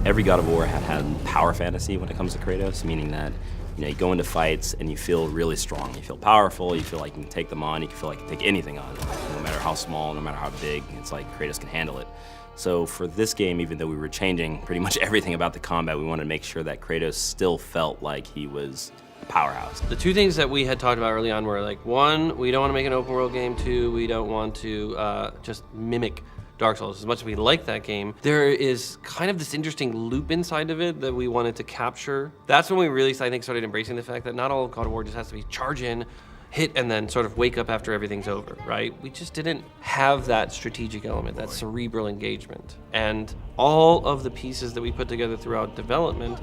Every God of War had power fantasy when it comes to Kratos, meaning that you go into fights and you feel really strong. You feel powerful, you feel like you can take them on, you feel like you can take anything on, no matter how small, no matter how big, it's like Kratos can handle it. So for this game, even though we were changing pretty much everything about the combat, we wanted to make sure that Kratos still felt like he was a powerhouse. The two things that we had talked about early on were like, one, we don't want to make an open world game. Two, we don't want to just mimic Dark Souls. As much as we like that game, there is kind of this interesting loop inside of it that we wanted to capture. That's when we really, I think, started embracing the fact that not all of God of War just has to be charge in, hit, and then sort of wake up after everything's over, right? We just didn't have that strategic element, that cerebral engagement. And all of the pieces that we put together throughout development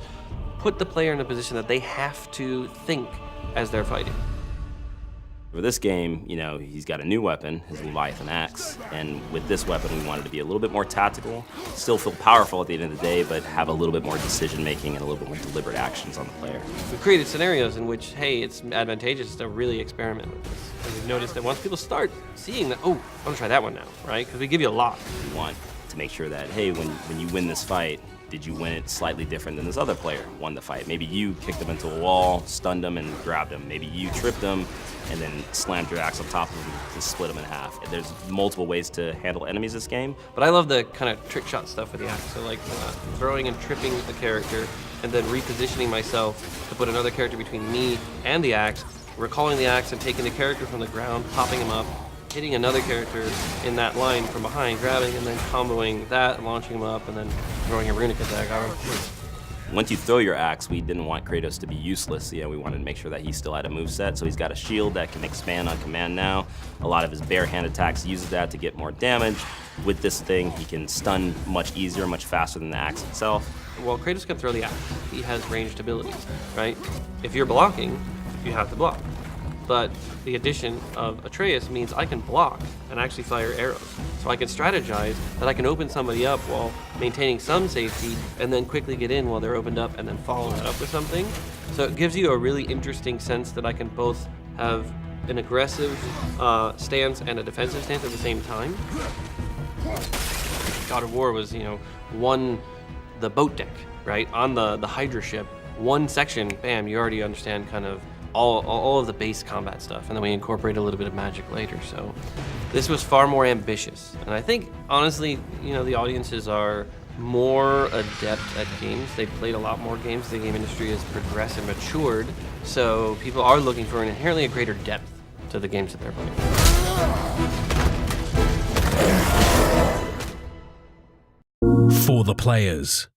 put the player in a position that they have to think as they're fighting. For this game, he's got a new weapon, his Leviathan axe, and with this weapon we wanted to be a little bit more tactical, still feel powerful at the end of the day, but have a little bit more decision making and a little bit more deliberate actions on the player. We've created scenarios in which, hey, it's advantageous to really experiment with this. And we've noticed that once people start seeing that, oh, I want to try that one now, right? Because we give you a lot. We want to make sure that, hey, when you win this fight, did you win it slightly different than this other player won the fight? Maybe you kicked him into a wall, stunned him, and grabbed him. Maybe you tripped him and then slammed your axe on top of him to split him in half. There's multiple ways to handle enemies this game. But I love the kind of trick shot stuff with the axe. So like throwing and tripping the character and then repositioning myself to put another character between me and the axe, recalling the axe and taking the character from the ground, popping him up, hitting another character in that line from behind, grabbing and then comboing that, launching him up, and then throwing a runic attack on him. Once you throw your axe, we didn't want Kratos to be useless. We wanted to make sure that he still had a moveset, so he's got a shield that can expand on command now. A lot of his bare hand attacks uses that to get more damage. With this thing, he can stun much easier, much faster than the axe itself. Well, Kratos can throw the axe. He has ranged abilities, right? If you're blocking, you have to block. But the addition of Atreus means I can block and actually fire arrows. So I can strategize that I can open somebody up while maintaining some safety and then quickly get in while they're opened up and then follow that up with something. So it gives you a really interesting sense that I can both have an aggressive stance and a defensive stance at the same time. God of War was, the boat deck, right? On the Hydra ship, one section, bam, you already understand kind of all of the base combat stuff, and then we incorporate a little bit of magic later. So this was far more ambitious, and I think honestly, the audiences are more adept at games. They've played a lot more games. The game industry has progressed and matured, so people are looking for inherently a greater depth to the games that they're playing. For the players.